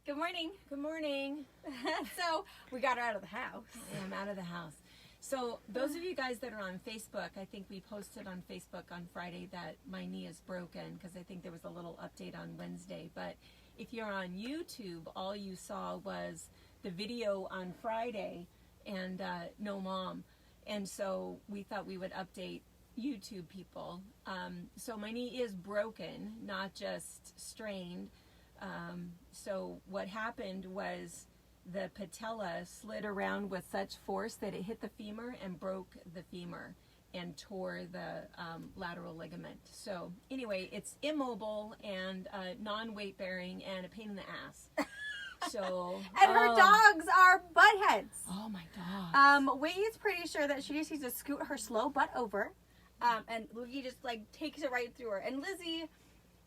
Good morning. Good morning. So we got her out of the house. I'm out of the house. So those of you guys that are on Facebook, I think we posted on Facebook on Friday that my knee is broken because I think there was a little update on Wednesday. But if you're on YouTube, all you saw was the video on Friday and no mom. And so we thought we would update YouTube people. So my knee is broken, not just strained. So what happened was the patella slid around with such force that it hit the femur and broke the femur and tore the lateral ligament. So anyway, it's immobile and non-weight bearing and a pain in the ass. So And her dogs are butt heads. Oh my God. Wiggy's pretty sure that she just needs to scoot her slow butt over. And Wiggy just like takes it right through her. And Lizzie,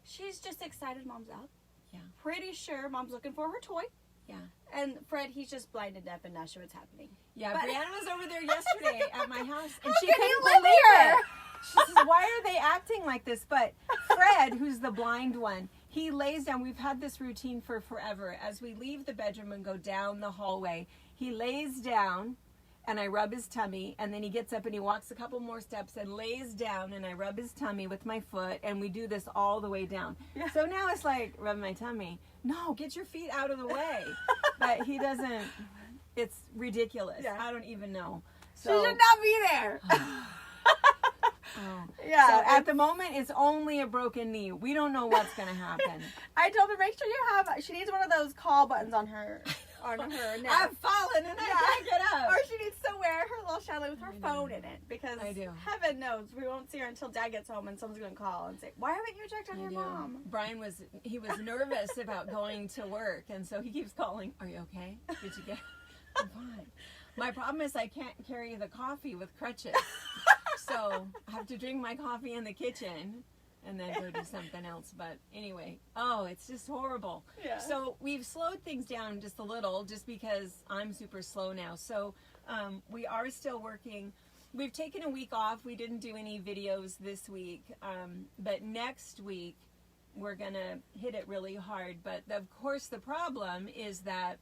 she's just excited mom's out. Yeah. Pretty sure mom's looking for her toy. Yeah. And Fred, he's just blind and deaf and not sure what's happening. Yeah, But- Brianna was over there yesterday at my house, and How she can couldn't you live believe here? it. She says, "Why are they acting like this?" But Fred, who's the blind one, he lays down. We've had this routine for forever. As we leave the bedroom and go down the hallway, he lays down, and I rub his tummy, and then he gets up and he walks a couple more steps and lays down, and I rub his tummy with my foot, and we do this all the way down. Yeah. So now it's like, rub my tummy. No, get your feet out of the way. But he doesn't. It's ridiculous. Yeah. I don't even know. She should not be there. Oh. Yeah. So at the moment, it's only a broken knee. We don't know what's going to happen. I told her make sure you have. She needs one of those call buttons on her neck. I've fallen and I can't get up. Or she needs to wear her little chandelier with her phone in it because I do. heaven knows we won't see her until Dad gets home and someone's going to call and say, "Why haven't you checked on your mom?" Brian was nervous about going to work, and so he keeps calling. Are you okay? Did you get? I'm fine. My problem is I can't carry the coffee with crutches, so I have to drink my coffee in the kitchen and then go do something else. But anyway, it's just horrible. Yeah. So we've slowed things down just a little, just because I'm super slow now. So we are still working. We've taken a week off. We didn't do any videos this week, but next week we're gonna hit it really hard. But of course, the problem is that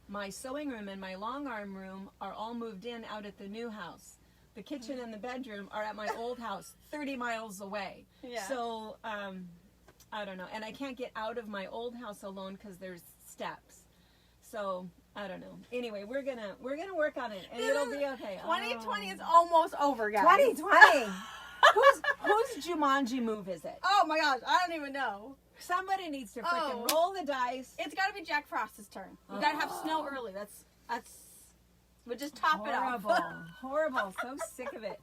my sewing room and my long arm room are all moved in out at the new house. The kitchen and the bedroom are at my old house, 30 miles away. Yeah. So, I don't know. And I can't get out of my old house alone because there's steps. So, I don't know. Anyway, we're gonna work on it, and it'll be okay. 2020 is almost over, guys. 2020. Whose Jumanji move is it? Oh my gosh, I don't even know. Somebody needs to freaking roll the dice. It's got to be Jack Frost's turn. We got to have snow early. That's. We'll just top it off. Horrible. So sick of it.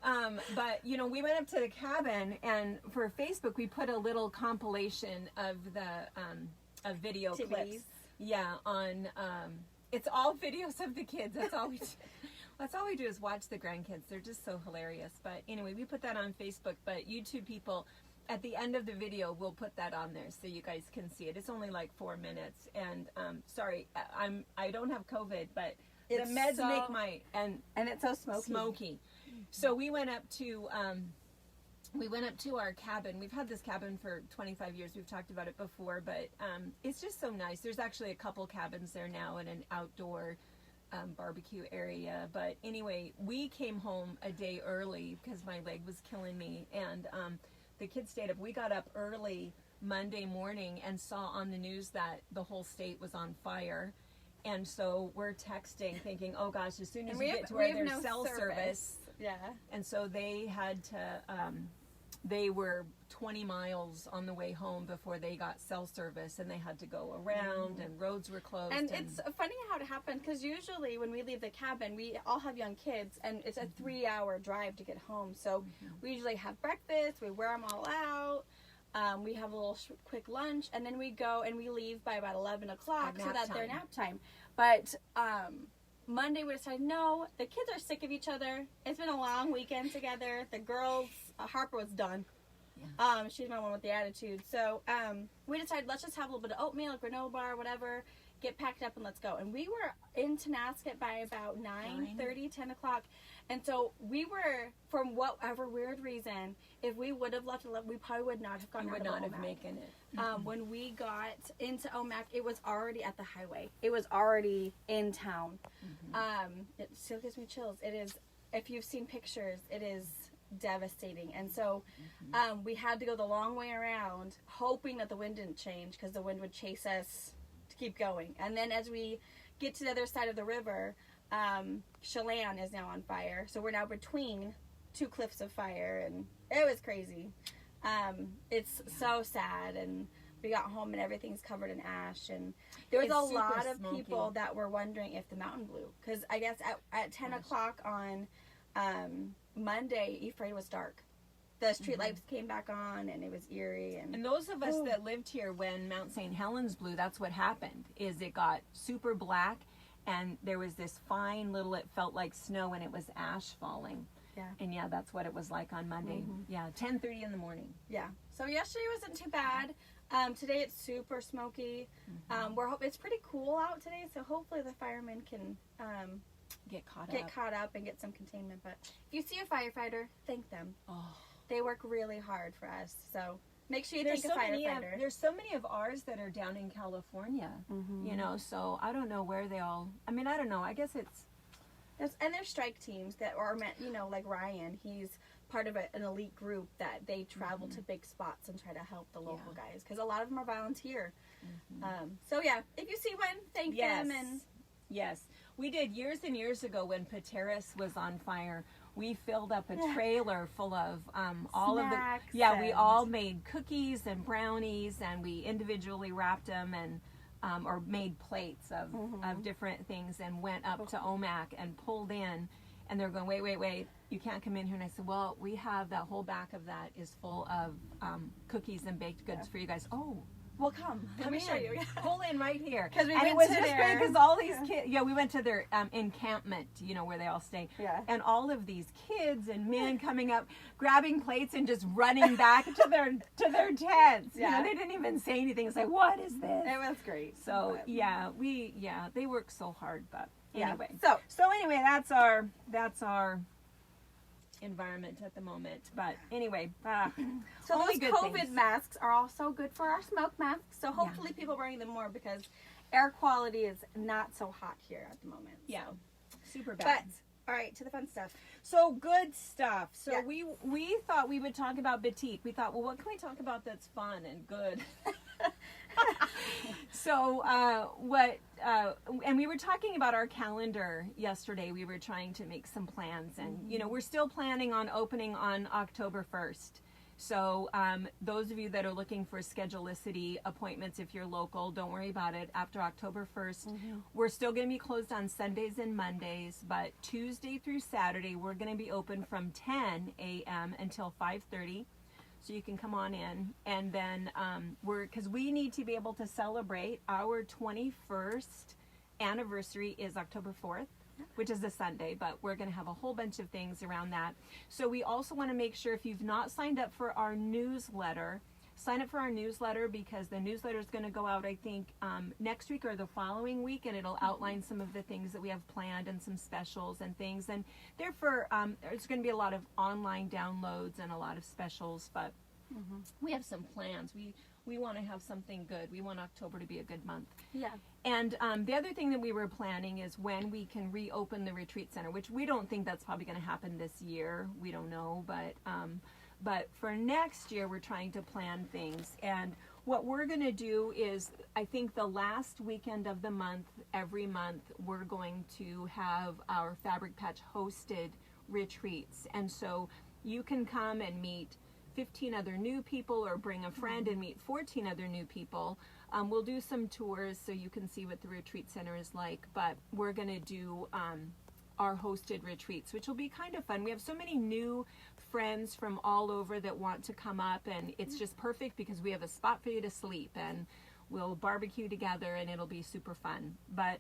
But we went up to the cabin, and for Facebook we put a little compilation of the of video TVs. clips. Yeah, on it's all videos of the kids. That's all we do. That's all we do is watch the grandkids. They're just so hilarious. But anyway, we put that on Facebook. But YouTube people, at the end of the video, we'll put that on there so you guys can see it. It's only like 4 minutes. And sorry, I don't have COVID, but the meds make my and it's so smoky. So we went up to our cabin. We've had this cabin for 25 years. We've talked about it before, but it's just so nice. There's actually a couple cabins there now and an outdoor barbecue area. But anyway, we came home a day early because my leg was killing me, and the kids stayed up. We got up early Monday morning and saw on the news that the whole state was on fire. And so we're texting thinking, oh gosh, as soon as we get to where there's cell service. Yeah. And so they had to, they were 20 miles on the way home before they got cell service, and they had to go around and roads were closed. And it's funny how it happened, because usually when we leave the cabin, we all have young kids, and it's a 3-hour drive to get home. So we usually have breakfast, we wear them all out. We have a little quick lunch, and then we go and we leave by about 11 o'clock so that they're nap time. But Monday we decided, no, the kids are sick of each other. It's been a long weekend together. The girls, Harper was done. Yeah. She's my one with the attitude. So we decided, let's just have a little bit of oatmeal, granola bar, whatever. get packed up and let's go. And we were in Tonasket by about 9:30, 10 o'clock. And so we were, from whatever weird reason, if we would have left, we probably would not have gone out of Omak. making it. When we got into Omak, it was already at the highway. It was already in town. It still gives me chills. It is, if you've seen pictures, it is devastating. And so we had to go the long way around, hoping that the wind didn't change, because the wind would chase us to keep going. And then as we get to the other side of the river, Chelan is now on fire. So we're now between two cliffs of fire, and it was crazy. It's so sad, and we got home and everything's covered in ash, and there was a lot of people that were wondering if the mountain blew, because I guess at 10 o'clock on Monday, Ephraim was dark. The street lights came back on, and it was eerie. And those of us that lived here when Mount St. Helens blew, that's what happened, is it got super black, and there was this fine little, it felt like snow, and it was ash falling. Yeah. And yeah, that's what it was like on Monday. Yeah, 10:30 in the morning. Yeah. So yesterday wasn't too bad. Today it's super smoky. We're it's pretty cool out today, so hopefully the firemen can Get caught up and get some containment. But if you see a firefighter, thank them. Oh. They work really hard for us. So make sure you There's thank a firefighter. There's so many of ours that are down in California, you know, so I don't know where they all, I mean, I don't know. I guess it's... And there's strike teams that are meant, you know, like Ryan, he's part of an elite group that they travel to big spots and try to help the local guys, because a lot of them are volunteer. So yeah, if you see one, thank them. And yes, we did years and years ago when Pateras was on fire. We filled up a trailer full of all snacks, of the we all made cookies and brownies, and we individually wrapped them and or made plates of different things, and went up to Omak and pulled in, and they're going, wait, you can't come in here. And I said, well, we have that whole back of that is full of cookies and baked goods for you guys. Oh, well, come. Let me show you. Pull in right here. Because we and went it was to just great because all these kids, we went to their encampment, you know, where they all stay. Yeah. And all of these kids and men coming up, grabbing plates and just running back to their tents. Yeah. You know, they didn't even say anything. It's like, what is this? It was great. So they work so hard, but anyway. So anyway, that's our environment at the moment. But anyway, so only those good COVID things. masks are also good for our smoke masks. So hopefully people wearing them more, because air quality is not so hot here at the moment. Yeah, super But bad. all right, to the fun stuff. So good stuff. So Yeah. we thought we would talk about batik. We thought, well, what can we talk about that's fun and good? So and we were talking about our calendar yesterday. We were trying to make some plans, and you know, we're still planning on opening on October 1st. So those of you that are looking for Schedulicity appointments, if you're local, don't worry about it. After October 1st, we're still going to be closed on Sundays and Mondays, but Tuesday through Saturday, we're going to be open from 10 a.m. until 5:30. So you can come on in, and then because we need to be able to celebrate our 21st anniversary is October 4th, which is a Sunday, but we're going to have a whole bunch of things around that. So we also want to make sure, if you've not signed up for our newsletter, sign up for our newsletter, because the newsletter is going to go out, I think, next week or the following week, and it'll outline some of the things that we have planned and some specials and things. And therefore, there's going to be a lot of online downloads and a lot of specials, but we have some plans. We want to have something good. We want October to be a good month. Yeah. And the other thing that we were planning is when we can reopen the retreat center, which we don't think that's probably going to happen this year. We don't know, but for next year, we're trying to plan things. And what we're going to do is, I think the last weekend of the month, every month, we're going to have our Fabric Patch hosted retreats. And so you can come and meet 15 other new people, or bring a friend and meet 14 other new people. We'll do some tours so you can see what the retreat center is like, but we're going to do our hosted retreats, which will be kind of fun. We have so many new friends from all over that want to come up, and it's just perfect because we have a spot for you to sleep, and we'll barbecue together, and it'll be super fun. But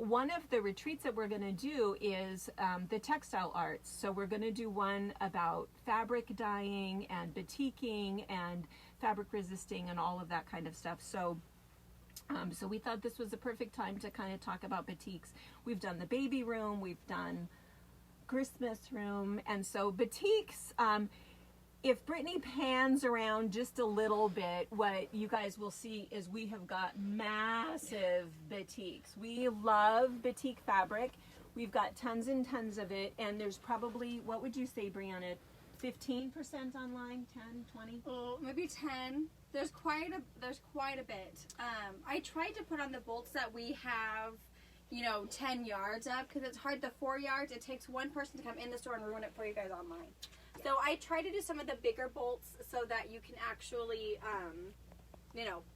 one of the retreats that we're going to do is the textile arts. So we're going to do one about fabric dyeing and batiking and fabric resisting and all of that kind of stuff. So So we thought this was a perfect time to kind of talk about batiks. We've done the baby room, we've done Christmas room, and so batiks, if Brittany pans around just a little bit, what you guys will see is we have got massive batiks. We love batik fabric. We've got tons and tons of it, and there's probably, what would you say, Brianna, 15% online, 10, 20? Oh, maybe 10. There's quite a bit. I tried to put on the bolts that we have, 10 yards up, because it's hard. The 4 yards, it takes one person to come in the store and ruin it for you guys online. So I try to do some of the bigger bolts so that you can actually,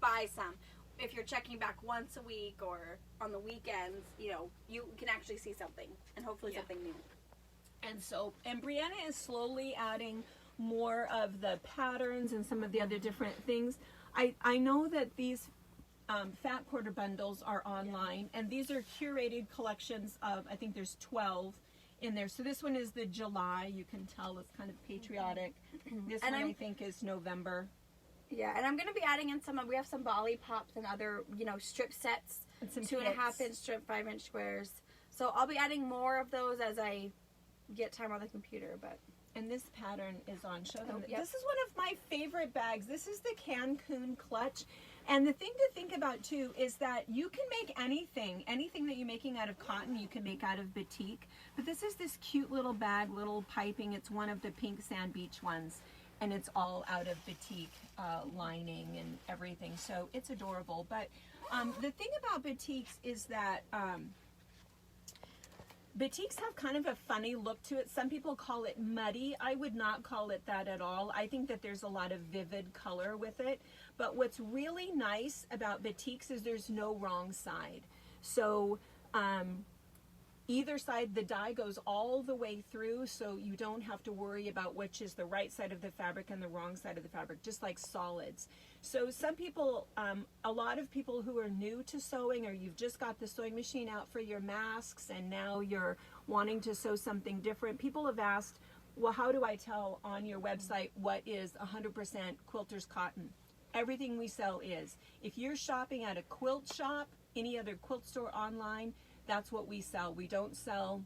buy some. If you're checking back once a week or on the weekends, you can actually see something, and hopefully something new. And Brianna is slowly adding more of the patterns and some of the other different things. I know that these fat quarter bundles are online, and these are curated collections of, I think there's 12 in there. So this one is the July. You can tell it's kind of patriotic. This one I think is November. Yeah, and I'm going to be adding in we have some Bali pops and other, strip sets, and some 2.5-inch strip, 5-inch squares. So I'll be adding more of those as I get time on the computer, And this pattern is on. Show them. Yep. This is one of my favorite bags. This is the Cancun clutch. And the thing to think about too is that you can make anything that you're making out of cotton, you can make out of batik. But this is this cute little bag, little piping. It's one of the pink sand beach ones, and it's all out of batik lining and everything. So it's adorable. But the thing about batiks is that batiks have kind of a funny look to it. Some people call it muddy. I would not call it that at all. I think that there's a lot of vivid color with it. But what's really nice about batiks is there's no wrong side. So either side, the dye goes all the way through, so you don't have to worry about which is the right side of the fabric and the wrong side of the fabric, just like solids. So some people, a lot of people who are new to sewing, or you've just got the sewing machine out for your masks and now you're wanting to sew something different, people have asked, well, how do I tell on your website what is 100% quilter's cotton? Everything we sell is. If you're shopping at a quilt shop, any other quilt store online, that's what we sell. We don't sell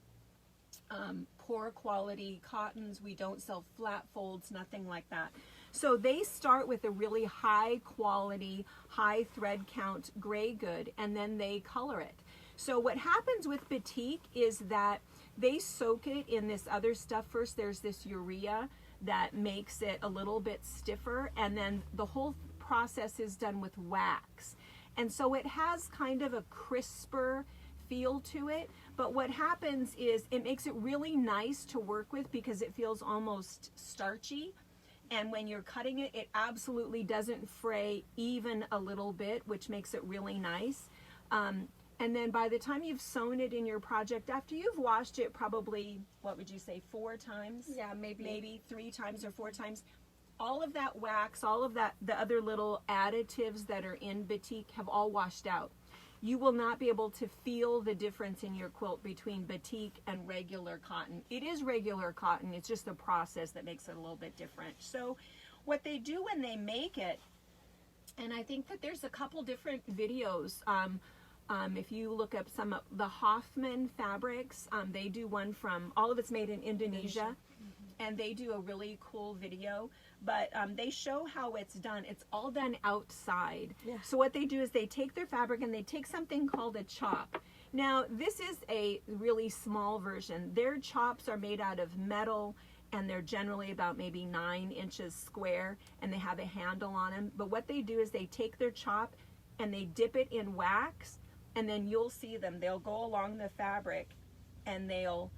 poor quality cottons. We don't sell flat folds, nothing like that. So they start with a really high quality, high thread count gray good, and then they color it. So what happens with batik is that they soak it in this other stuff first. There's this urea that makes it a little bit stiffer, and then the whole process is done with wax. And so it has kind of a crisper feel to it, but what happens is it makes it really nice to work with because it feels almost starchy, and when you're cutting it, it absolutely doesn't fray even a little bit, which makes it really nice. And then by the time you've sewn it in your project, after you've washed it probably, what would you say, 4 times? Yeah, maybe 3 times or 4 times. All of that wax, all of that, the other little additives that are in batik have all washed out. You will not be able to feel the difference in your quilt between batik and regular cotton. It is regular cotton, it's just the process that makes it a little bit different. So what they do when they make it, and I think that there's a couple different videos. If you look up some of the Hoffman fabrics, they do one from, all of it's made in Indonesia. And they do a really cool video, but they show how it's done. It's all done outside. Yeah. So what they do is they take their fabric and they take something called a chop. Now, this is a really small version. Their chops are made out of metal, and they're generally about maybe 9 inches square, and they have a handle on them. But what they do is they take their chop and they dip it in wax, and then you'll see them. They'll go along the fabric, and they'll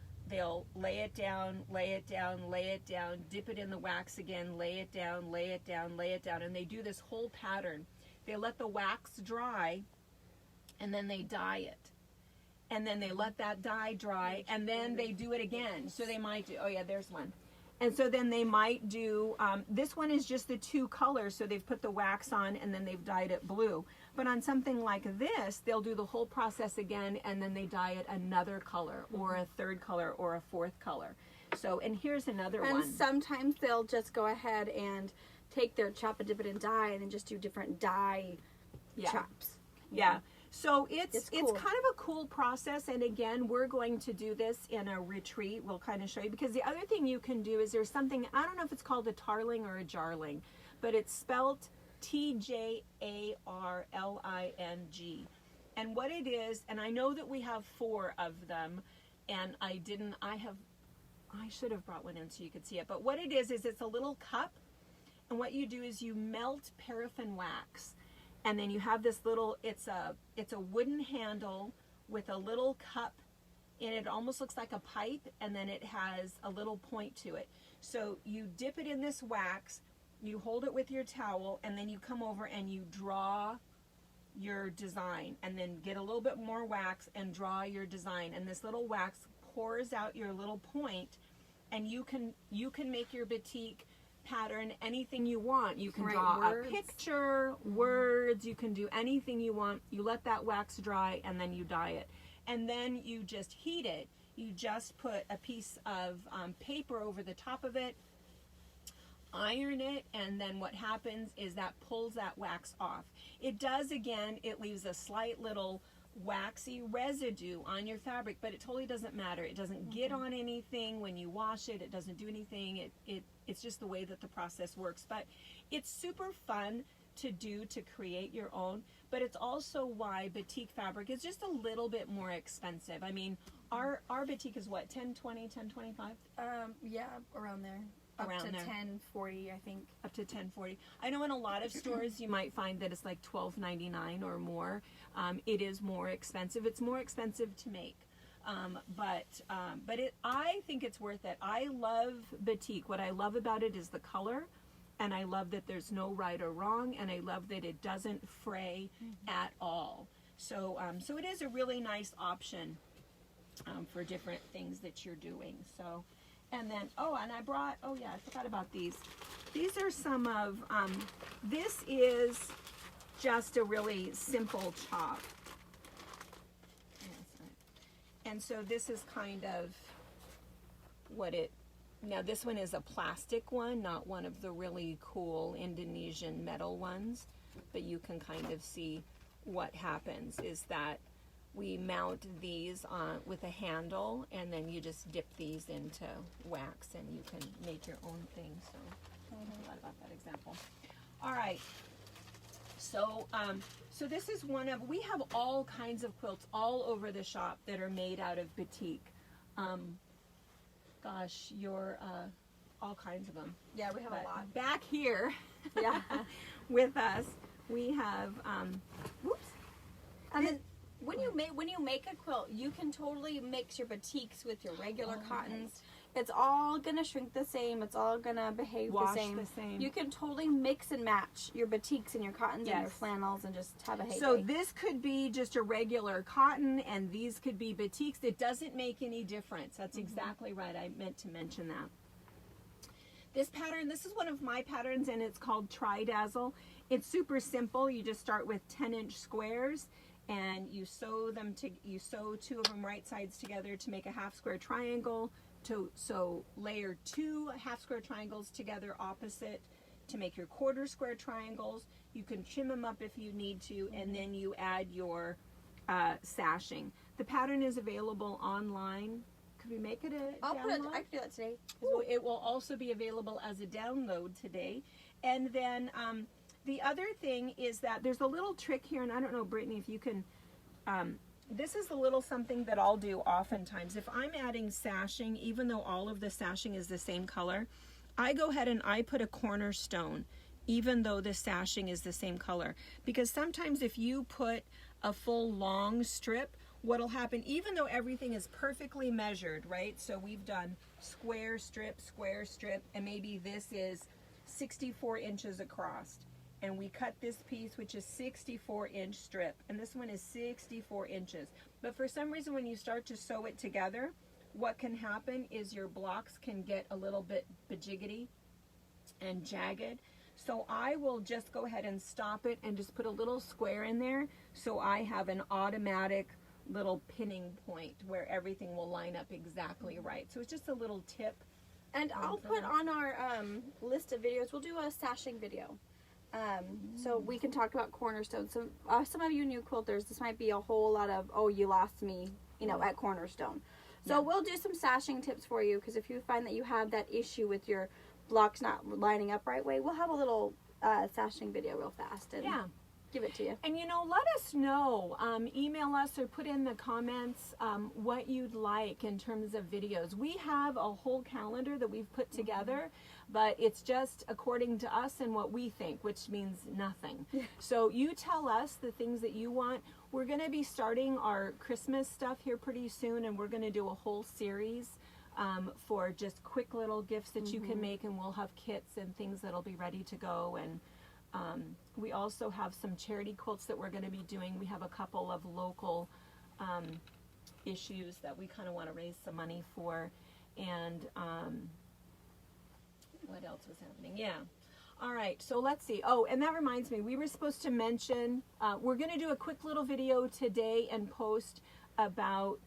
lay it down, lay it down, lay it down, dip it in the wax again, lay it down, lay it down, lay it down, and they do this whole pattern. They let the wax dry, and then they dye it. And then they let that dye dry, and then they do it again. So they might do, oh yeah, there's one. And so then they might do, this one is just the 2 colors, so they've put the wax on and then they've dyed it blue. But on something like this, they'll do the whole process again, and then they dye it another color, or a 3rd color, or a 4th color. So, and here's another one. And sometimes they'll just go ahead and take their chop and dip it in dye, and then just do different dye chops. Yeah. So it's cool. kind of a cool process. And again, we're going to do this in a retreat. We'll kind of show you, because the other thing you can do is there's something, I don't know if it's called a tarling or a jarling, but it's spelt Tjarling. And what it is, and I know that we have 4 of them, and I should have brought one in so you could see it. But what it is it's a little cup, and what you do is you melt paraffin wax, and then you have this little, it's a wooden handle with a little cup in it. It almost looks like a pipe, and then it has a little point to it. So you dip it in this wax, you hold it with your towel, and then you come over and you draw your design, and then get a little bit more wax and draw your design, and this little wax pours out your little point, and you can make your batik pattern anything you want. You can draw a picture, words, you can do anything you want. You let that wax dry, and then you dye it, and then you just heat it. You just put a piece of paper over the top of it, iron it, and then what happens is that pulls that wax off. It does, again, it leaves a slight little waxy residue on your fabric, but it totally doesn't matter. It doesn't get on anything when you wash it. It doesn't do anything. It's just the way that the process works. But it's super fun to do, to create your own, but it's also why batik fabric is just a little bit more expensive. I mean, our batik is what, 10, 20, 10, 25? Yeah, around there. Up to 10.40, I think. Up to 10.40. I know in a lot of stores you might find that it's like $12.99 or more. It is more expensive. It's more expensive to make, but I think it's worth it. I love batik. What I love about it is the color, and I love that there's no right or wrong, and I love that it doesn't fray at all. So so it is a really nice option for different things that you're doing. So. And then, and I brought, I forgot about these. These are some of, this is just a really simple chop. And so this is kind of now this one is a plastic one, not one of the really cool Indonesian metal ones, but you can kind of see what happens is that we mount these on with a handle, and then you just dip these into wax, and you can make your own thing. So I forgot about that example. All right. So so this is we have all kinds of quilts all over the shop that are made out of batik. Gosh, all kinds of them. Yeah, we have a lot. Back here, with us, we have. And then. When you make a quilt, you can totally mix your batiks with your regular cottons. Right. It's all gonna shrink the same. It's all gonna behave the same. You can totally mix and match your batiks and your cottons and your flannels, and just have a heyday. So this could be just a regular cotton, and these could be batiks. It doesn't make any difference. That's exactly right. I meant to mention that. This pattern, this is one of my patterns, and it's called Tridazzle. It's super simple. You just start with 10-inch squares, and you sew 2 of them right sides together to make a half square triangle. So layer 2 half square triangles together opposite to make your quarter square triangles. You can trim them up if you need to, and then you add your sashing. The pattern is available online. Could we make it a download? I can do that today. It will also be available as a download today. And then the other thing is that there's a little trick here, and I don't know, Brittany, if you can, this is a little something that I'll do oftentimes. If I'm adding sashing, even though all of the sashing is the same color, I go ahead and I put a cornerstone, even though the sashing is the same color. Because sometimes if you put a full long strip, what'll happen, even though everything is perfectly measured, right? So we've done square strip, and maybe this is 64 inches across. And we cut this piece, which is 64-inch strip, and this one is 64 inches. But for some reason, when you start to sew it together, what can happen is your blocks can get a little bit bajiggity and jagged. So I will just go ahead and stop it and just put a little square in there, so I have an automatic little pinning point where everything will line up exactly right. So it's just a little tip. And I'll put on our list of videos, we'll do a sashing video. So we can talk about Cornerstone. So some of you new quilters, this might be a whole lot of, oh, you lost me, at Cornerstone. So we'll do some sashing tips for you, because if you find that you have that issue with your blocks not lining up right way, we'll have a little sashing video real fast and give it to you. And let us know, email us or put in the comments what you'd like in terms of videos. We have a whole calendar that we've put together, but it's just according to us and what we think, which means nothing. So you tell us the things that you want. We're going to be starting our Christmas stuff here pretty soon, and we're going to do a whole series for just quick little gifts that you can make, and we'll have kits and things that'll be ready to go. And we also have some charity quilts that we're going to be doing. We have a couple of local issues that we kind of want to raise some money for. And what else was happening? Yeah. All right, so let's see. Oh, and that reminds me, we were supposed to mention, we're going to do a quick little video today and post about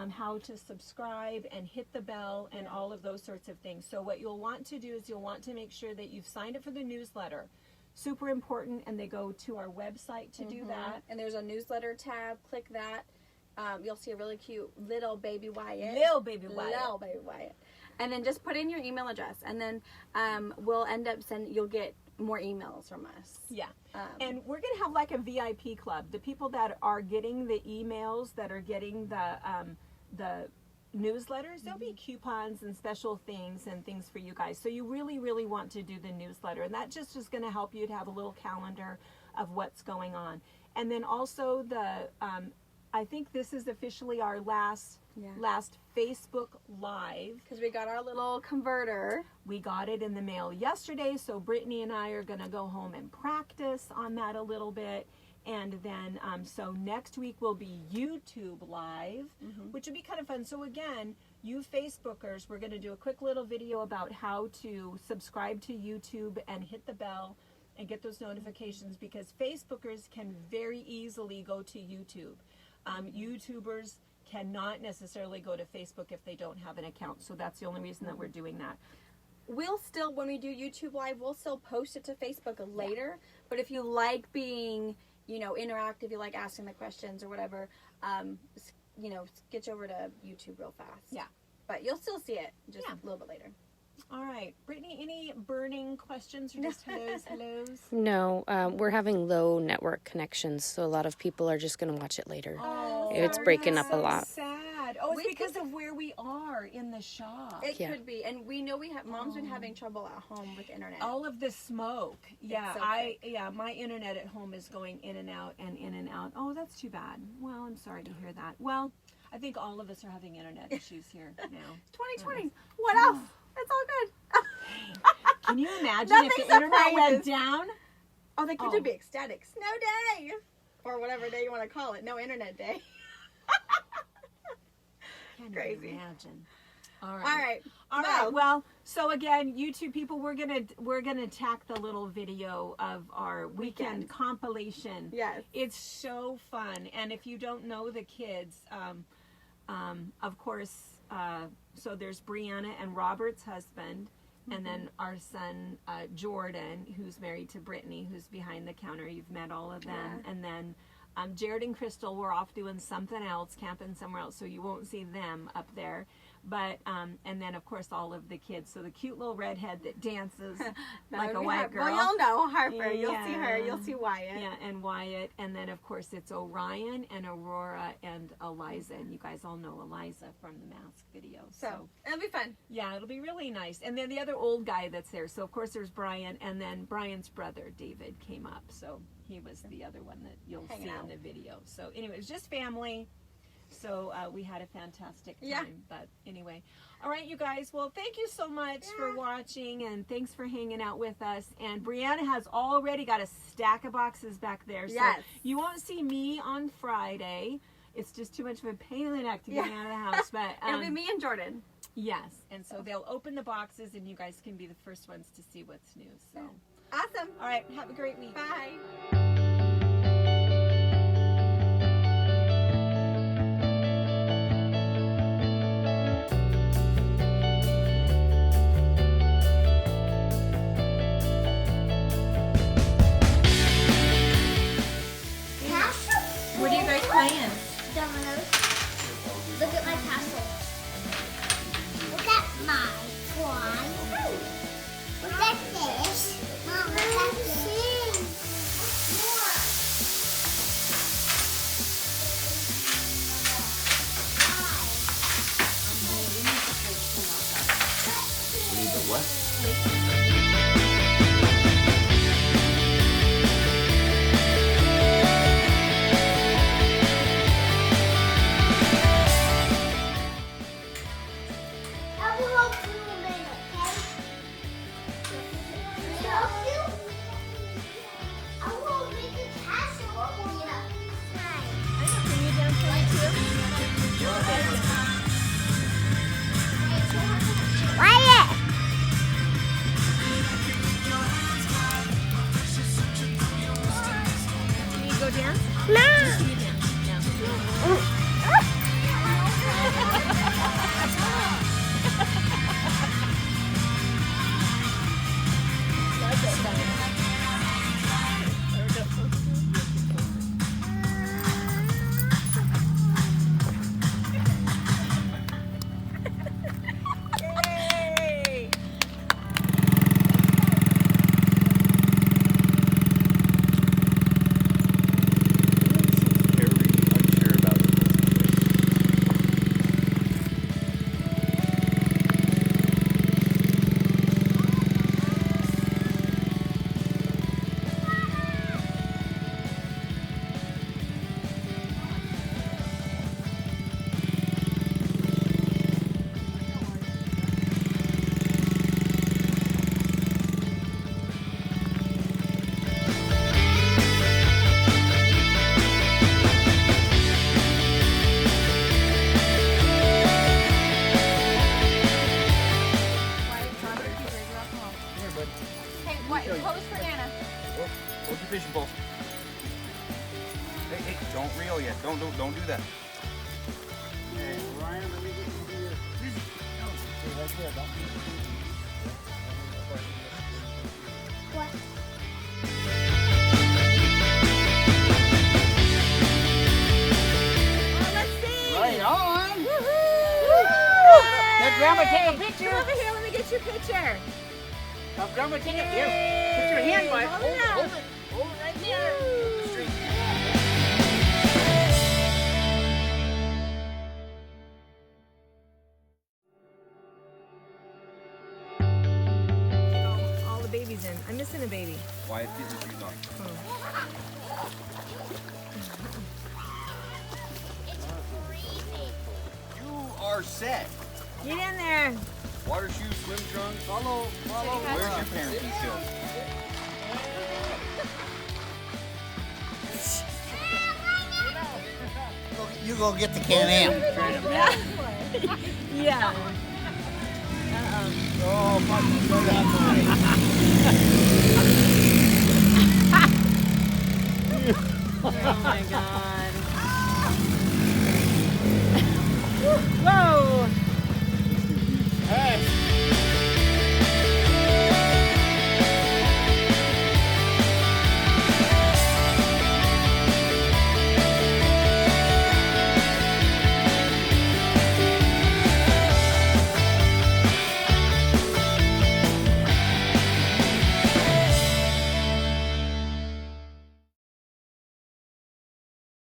how to subscribe and hit the bell and all of those sorts of things. So what you'll want to do is you'll want to make sure that you've signed up for the newsletter. Super important, and they go to our website to do that. And there's a newsletter tab. Click that. You'll see a really cute little baby Wyatt. Little baby Wyatt. Little baby Wyatt. And then just put in your email address, and then we'll end up you'll get more emails from us. Yeah. And we're going to have like a VIP club. The people that are getting the emails, that are getting the newsletters, there'll be coupons and special things and things for you guys. So you really, really want to do the newsletter. And that just is going to help you to have a little calendar of what's going on. And then also I think this is officially our last Facebook Live. Because we got our little converter. We got it in the mail yesterday, so Brittany and I are going to go home and practice on that a little bit. And then, so next week will be YouTube Live, which would be kind of fun. So again, you Facebookers, we're going to do a quick little video about how to subscribe to YouTube and hit the bell and get those notifications, because Facebookers can very easily go to YouTube. YouTubers cannot necessarily go to Facebook if they don't have an account. So that's the only reason that we're doing that. We'll still, when we do YouTube Live, we'll still post it to Facebook later. But if you like being, interactive, you like asking the questions or whatever, sketch over to YouTube real fast. Yeah. But you'll still see it just a little bit later. All right. Brittany, any burning questions or just hellos? No, we're having low network connections, so a lot of people are just going to watch it later. Oh, it's breaking up a lot. Sad. Oh, it's because of where we are in the shop. It could be. And we know Mom's been having trouble at home with internet. All of the smoke. Yeah, so my internet at home is going in and out and in and out. Oh, that's too bad. Well, I'm sorry to hear that. Well, I think all of us are having internet issues here now. 2020. What else? It's all good. Can you imagine if the internet went down? Oh, the kids would be ecstatic. Snow day! Or whatever day you want to call it. No internet day. Crazy. Imagine. All right. Well, so again, YouTube people, we're gonna tack the little video of our weekend compilation. Yes. It's so fun, and if you don't know the kids, of course, so there's Brianna and Robert's husband, and then our son Jordan, who's married to Brittany, who's behind the counter. You've met all of them, and then Jared and Crystal were off doing something else, camping somewhere else, so you won't see them up there. But and then of course all of the kids. So the cute little redhead that dances like a white girl. Well, you'll know Harper. You'll see her. You'll see Wyatt. Yeah, and Wyatt. And then of course it's Orion and Aurora and Eliza. And you guys all know Eliza from the mask video. So it'll be fun. Yeah, it'll be really nice. And then the other old guy that's there. So of course there's Brian, and then Brian's brother David came up. So he was the other one that you'll see in the video. So anyway, it was just family. So we had a fantastic time. Yeah. But anyway, all right, you guys. Well, thank you so much for watching, and thanks for hanging out with us. And Brianna has already got a stack of boxes back there. So you won't see me on Friday. It's just too much of a pain in the neck to get out of the house. But it'll be me and Jordan. Yes. And so they'll open the boxes, and you guys can be the first ones to see what's new. So awesome. All right. Have a great week. Bye. Diane. Dominoes. Look at my castle. Look at my one. Look at this. Mom, look at this. We need the what? I will help you a minute, okay? Can I help you? I will make a castle for you. I know. Can you dance for me too? Wyatt! Can you go dance? No! Can you dance? Yeah. Yay! Very unsure about it. Hey, what? Pose for Nana. Hold your fishing pole. Hey, hey, don't reel yet. Don't do that. Hey, Ryan, let me get you here. Hey, right there, don't be. What? Right on! Let Grandma take a picture. Come over here. Let me get your picture. Have Grandma take a picture. Put your hand by it. Hold Hold it it, up. hold it. Hold it right there. Straight. All the babies in. I'm missing a baby. Wyatt, get your shoes on. You are set. Get in there. Water shoes, swim trunks. Follow. Where's your parents still? You go get the Can-Am. Yeah. Oh, fuck, you go that Oh my god.